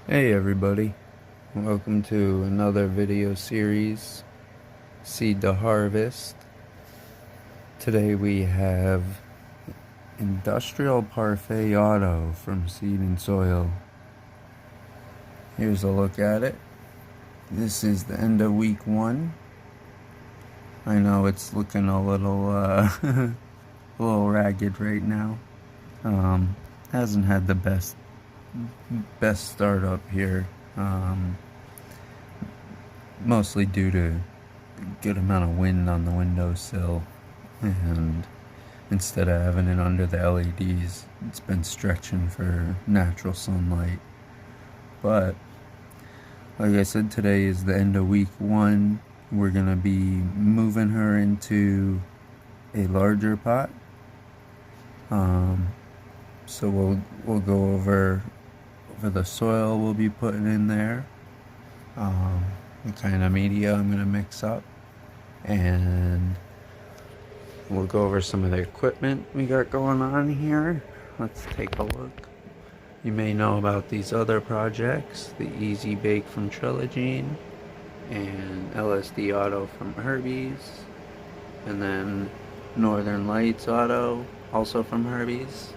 Hey everybody, welcome to another video series, Seed to Harvest. Today we have Industrial Parfait Auto from Seed and Soil. Here's a look at it. This is the end of week 1. I know it's looking a little a little ragged right now. Hasn't had the best start up here. Mostly due to a good amount of wind on the windowsill, and instead of having it under the LEDs, it's been stretching for natural sunlight. But like I said, today is the end of week 1. We're gonna be moving her into a larger pot. So we'll go over the soil we'll be putting in there, the kind of media I'm gonna mix up, and we'll go over some of the equipment we got going on here. Let's take a look. You may know about these other projects, the Easy Bake from Trilogene and LSD Auto from Herbies, and then Northern Lights Auto, also from Herbies.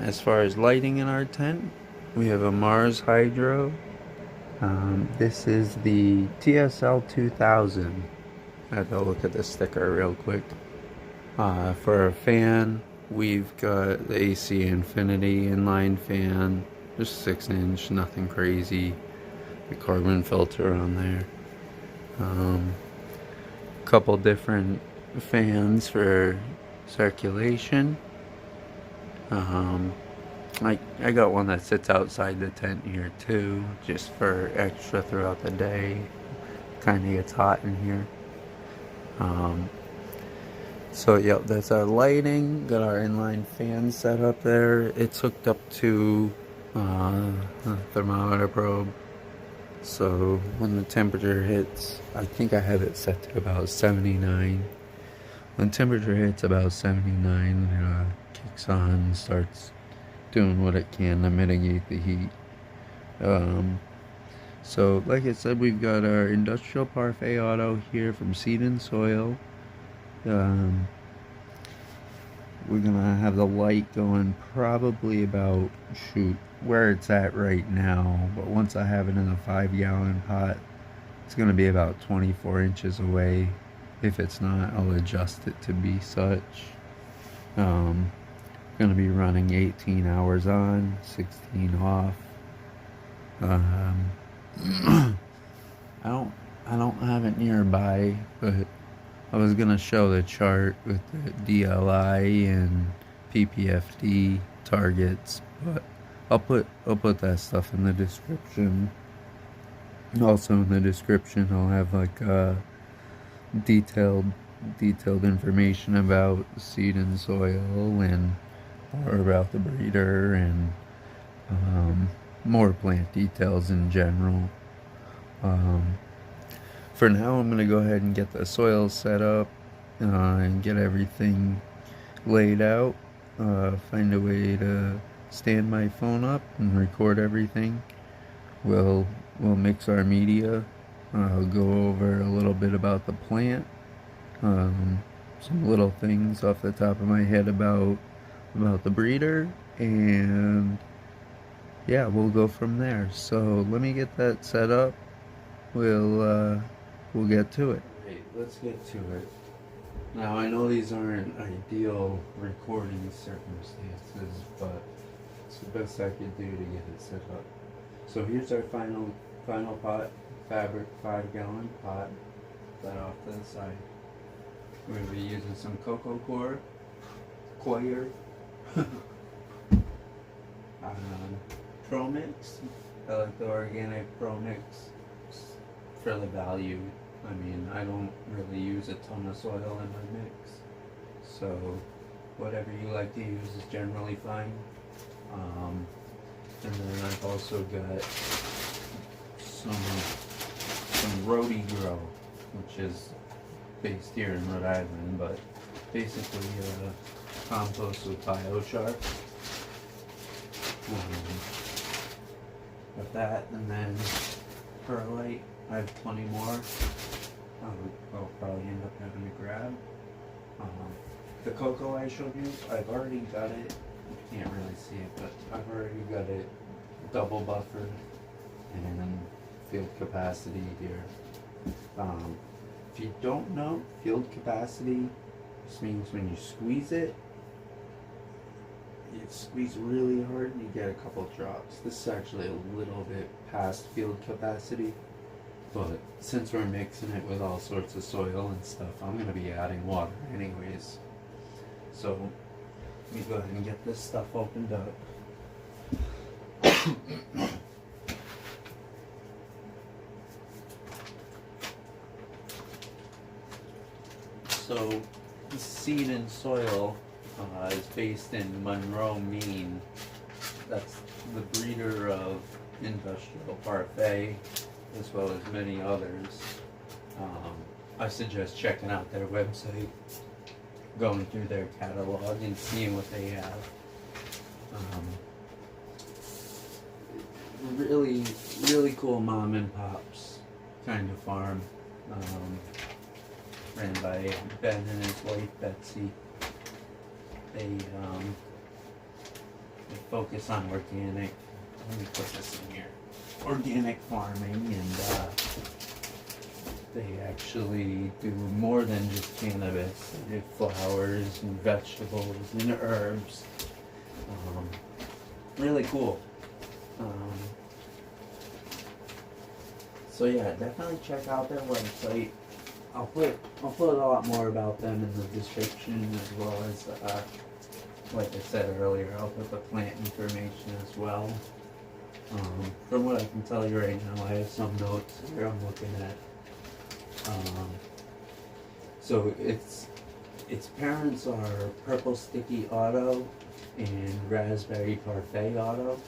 As far as lighting in our tent, we have a Mars Hydro. This is the TSL 2000. I had to look at the sticker real quick. For a fan, we've got the AC Infinity inline fan, just 6-inch, nothing crazy. The carbon filter on there. Couple different fans for circulation. I got one that sits outside the tent here too, just for extra throughout the day. Kind of gets hot in here. So yep, that's our lighting. Got our inline fan set up there. It's hooked up to a thermometer probe. So when the temperature hits, I think I have it set to about 79. When temperature hits about 79, it kicks on and starts doing what it can to mitigate the heat. So like I said, we've got our Industrial Parfait Auto here from Seed and Soil. We're gonna have the light going probably about, where it's at right now, but once I have it in a 5-gallon pot, it's gonna be about 24 inches away. If it's not, I'll adjust it to be such. Gonna be running 18 hours on, 16 off. I don't have it nearby, but I was gonna show the chart with the DLI and PPFD targets, but I'll put that stuff in the description. Also in the description, I'll have like detailed information about seed and soil, and more about the breeder, and more plant details in general. For now, I'm going to go ahead and get the soil set up and get everything laid out. Find a way to stand my phone up and record everything. We'll mix our media. I'll go over a little bit about the plant. Some little things off the top of my head about the breeder, and yeah, we'll go from there. So let me get that set up. We'll get to it. Right, let's get to it. Now I know these aren't ideal recording circumstances, but it's the best I could do to get it set up. So here's our final pot, fabric 5-gallon pot. That off to the side. We're going to be using some cocoa coir, Pro Mix. I like the organic Pro Mix for the value. I mean, I don't really use a ton of soil in my mix, so whatever you like to use is generally fine. And then I've also got some Rhody Grow, which is based here in Rhode Island, but basically compost with biochar. got that, and then perlite, I have plenty more. I'll probably end up having to grab. The cocoa I showed you, I've already got it. You can't really see it, but I've already got it double buffered and field capacity here. If you don't know, field capacity just means when you squeeze it, you squeeze really hard and you get a couple drops. This is actually a little bit past field capacity, but since we're mixing it with all sorts of soil and stuff, I'm going to be adding water anyways. So let me go ahead and get this stuff opened up. So the seed and soil is based in Monroe, Maine. That's the breeder of Industrial Parfait, as well as many others. I suggest checking out their website, going through their catalog and seeing what they have. Really, really cool mom and pops kind of farm. Ran by Ben and his wife Betsy. They focus on organic. Let me put this in here. Organic farming, and they actually do more than just cannabis. They do flowers and vegetables and herbs. Really cool. So yeah, definitely check out their website. I'll put a lot more about them in the description, as well as like I said earlier, I'll put the plant information as well. From what I can tell you right now, I have some notes here I'm looking at. So its parents are Purple Stinky Auto and Raspberry Parfait Auto.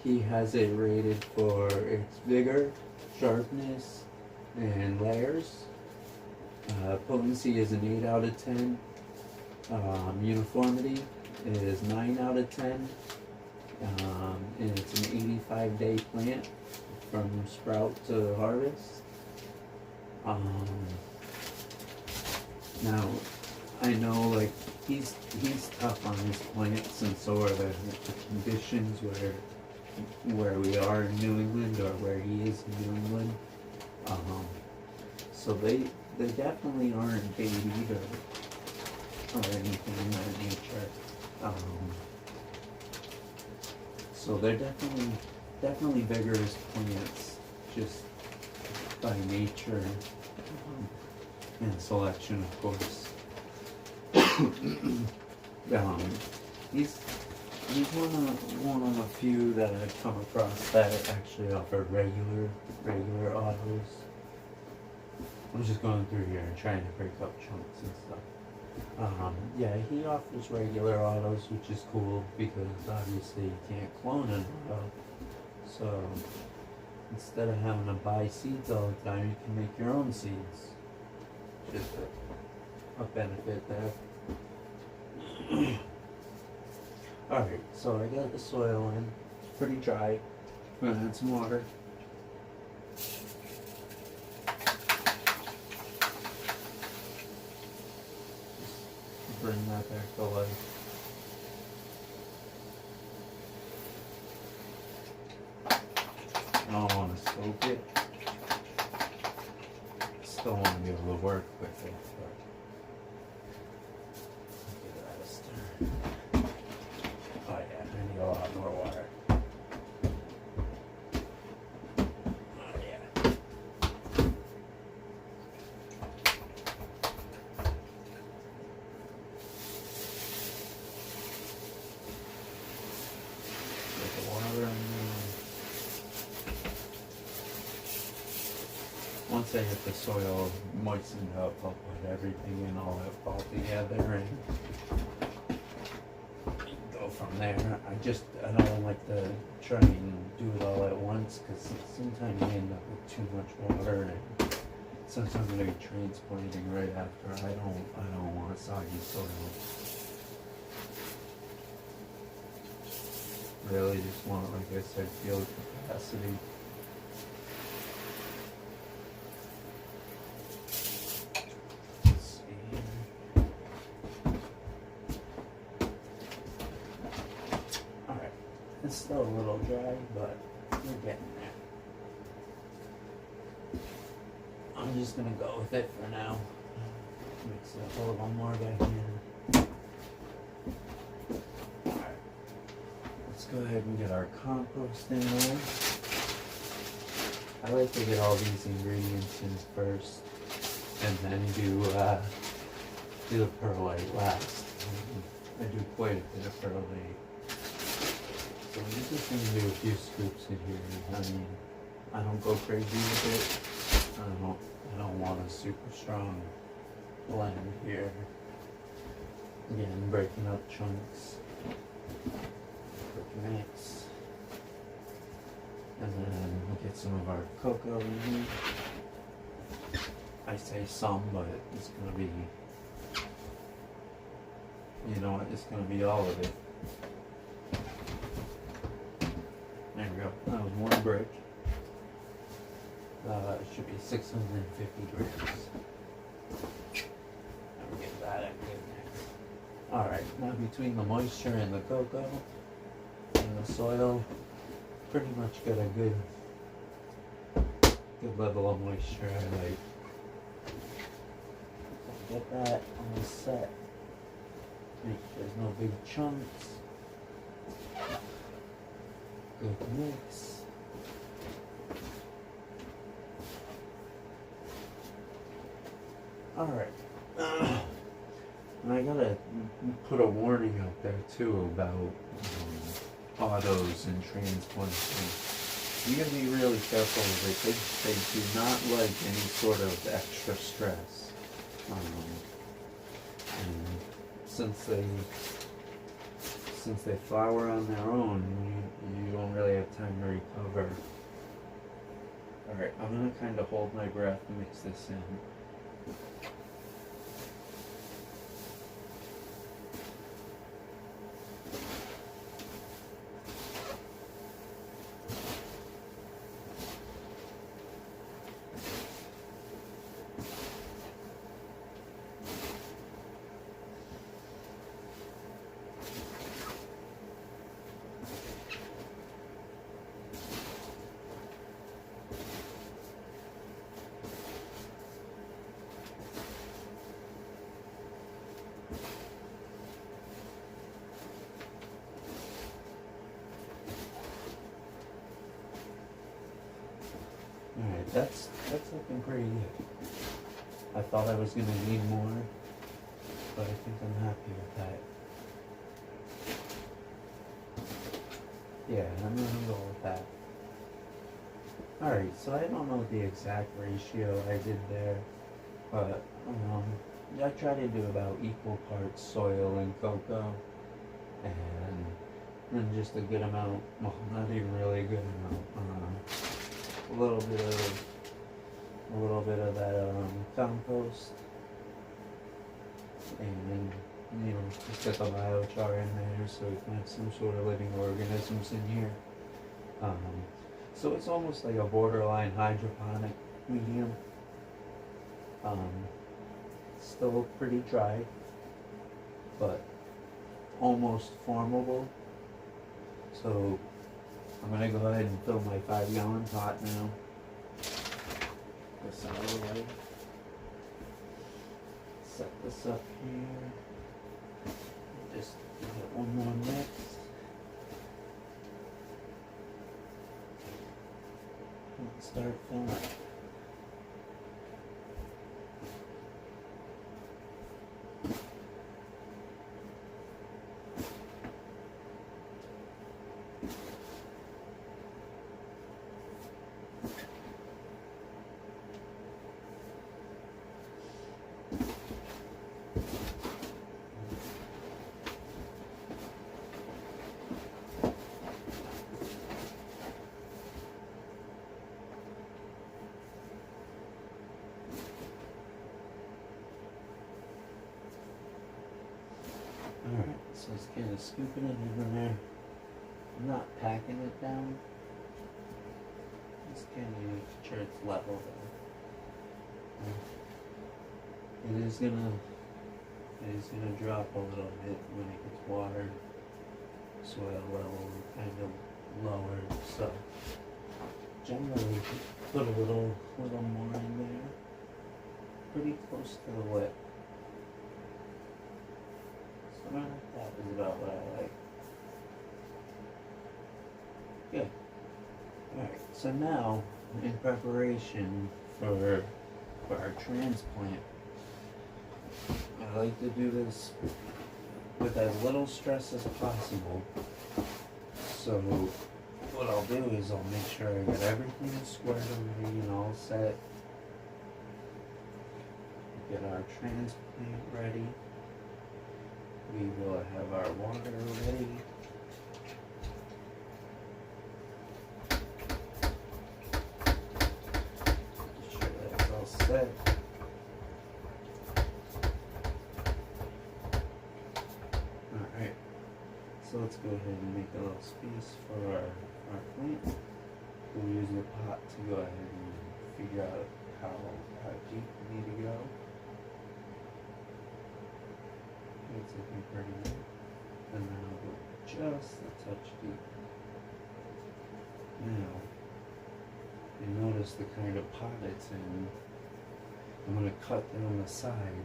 He has it rated for its vigor, sharpness, and layers. Potency is an 8 out of 10. Uniformity is 9 out of 10. And it's an 85-day plant from sprout to harvest. Now, I know like he's tough on his plants, and so are the conditions where we are in New England, or where he is in New England. So they definitely aren't babied or anything of that nature. So they're definitely vigorous plants, just by nature, and selection, of course. He's one of a few that I've come across that actually offer regular autos. I'm just going through here and trying to break up chunks and stuff. Yeah, he offers regular autos, which is cool because obviously you can't clone an auto. So instead of having to buy seeds all the time, you can make your own seeds. Just a benefit there. Alright, so I got the soil in. It's pretty dry. I'm gonna add some water. Just bring that back to life. I don't want to soak it. Still want to be able to work with it, but give that a stir. Oh yeah, I need a lot more water. Oh yeah. Get the water in there. Once I get the soil moistened up, I'll put everything in all together and go from there. I don't like to try and do it all at once, because sometimes you end up with too much water, and since I'm going to be transplanting right after, I don't want soggy soil really just want, like I said, field capacity. Let's see here. Alright, it's still a little dry, but we're getting there. I'm just gonna go with it for now. Mix it up a little more by hand. Alright, let's go ahead and get our compost in there. I like to get all these ingredients in first and then do the perlite last. I do quite a bit of perlite. So I'm just going to do a few scoops in here. I mean, I don't go crazy with it. I don't want a super strong blend here. Again, breaking up chunks. Quick mix. And then we'll get some of our cocoa in here. I say some, but it's going to be, you know what, it's going to be all of it. There we go. That was one brick. It should be 650 grams. And we'll get that in good next. Alright, now between the moisture and the cocoa and the soil, pretty much got a good level of moisture. I like. So get that on the set. Make sure there's no big chunks. Good mix. Alright. And I gotta put a warning out there too about autos and transplanting. You gotta be really careful with it. They do not like any sort of extra stress. And since they flower on their own, you don't really have time to recover. Alright, I'm gonna kind of hold my breath and mix this in. Alright, that's looking pretty good. I thought I was gonna need more, but I think I'm happy with that. Yeah, I'm gonna go with that. Alright, so I don't know the exact ratio I did there, but I try to do about equal parts soil and cocoa, and just a good amount, well, not even really a good amount, a little bit of that compost, and just get the biochar in there so we can have some sort of living organisms in here. So it's almost like a borderline hydroponic medium. Still pretty dry, but almost formable. So I'm gonna go ahead and fill my 5-gallon pot now. This out of the way. Set this up here. Just give it one more mix. And start filling. Alright, so it's kind of scooping it in there. I'm not packing it down. Just kind of make sure it's level though. It is gonna drop a little bit when it gets watered. Soil level kind of lowered, so generally put a little more in there. Pretty close to the lip. Something like that is about what I like. Good. Alright, so now in preparation for our transplant, I like to do this with as little stress as possible. So what I'll do is I'll make sure I got everything squared away and all set. Get our transplant ready. We will have our water ready. Make sure that's all set. Alright, so let's go ahead and make a little space for our plant. We'll use the pot to go ahead and figure out how deep we need to go. It's looking pretty good. And then I'll go just a touch deep. Now, you notice the kind of pot it's in. I'm going to cut down the side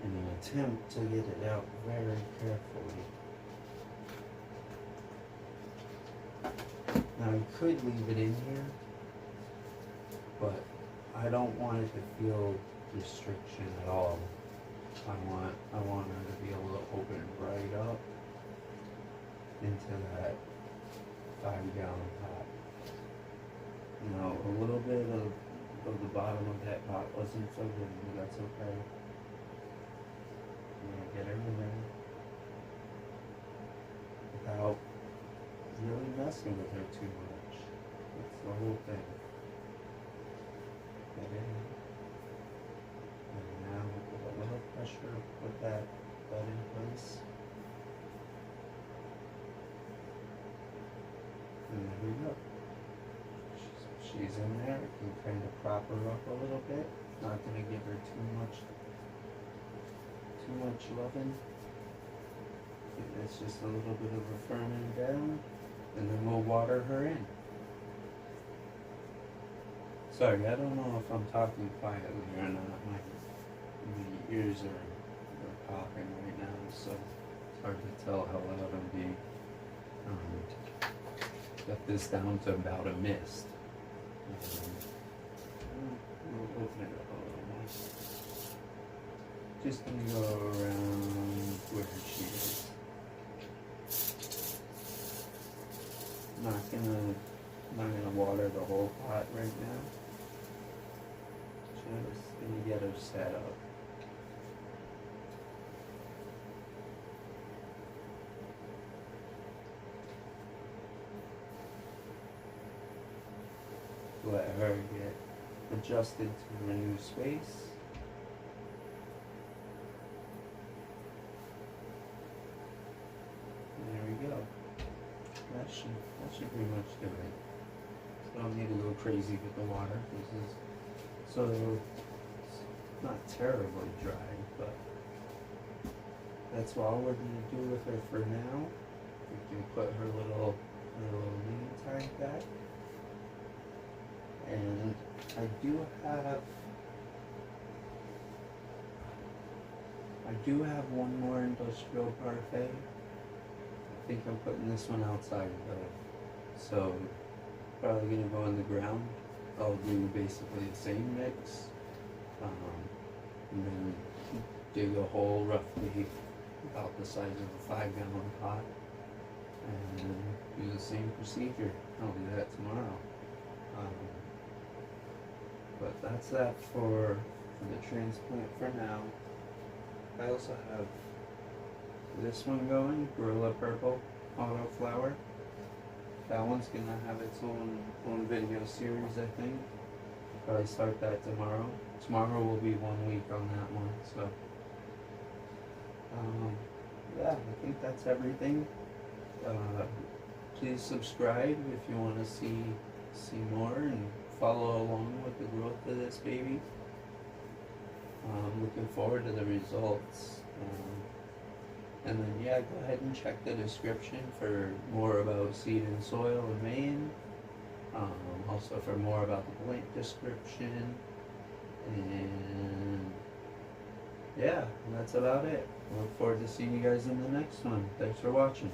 in an attempt to get it out very carefully. Now I could leave it in here, but I don't want it to feel restriction at all. I want her to be able to open right up into that 5-gallon pot. Now a little bit of the bottom of that pot wasn't so good, but that's okay. I'm gonna get her in there without really messing with her too much. That's the whole thing. Get in. And now with a little pressure, put that in place. And there we go. She's in there. You can kind of prop her up a little bit. Not gonna give her too much loving. It's just a little bit of a firming down, and then we'll water her in. Sorry, I don't know if I'm talking quietly or not. My ears are popping right now, so it's hard to tell how loud I'm being. Got this down to about a mist. We'll open it up a little more. Just gonna go around where she is. Not gonna water the whole pot right now. Just gonna get her set up. Let her get adjusted to her new space. There we go. That should pretty much do it. So I don't need to go crazy with the water. This is so it's not terribly dry, but that's all we're gonna do with her for now. We can put her little knee tag back. And I do have one more Industrial Parfait. I think I'm putting this one outside though. So probably gonna go in the ground. I'll do basically the same mix. And then dig a hole roughly about the size of a 5-gallon pot. And do the same procedure. I'll do that tomorrow. But that's that for the transplant for now. I also have this one going, Gorilla Purple autoflower. That one's gonna have its own video series, I think. Probably start that tomorrow. Tomorrow will be 1 week on that one. So yeah, I think that's everything. Please subscribe if you want to see more and follow along with the growth of this baby. I'm looking forward to the results. And then yeah, go ahead and check the description for more about seed and soil in Maine. Also for more about the plant description. And yeah, that's about it. I look forward to seeing you guys in the next one. Thanks for watching.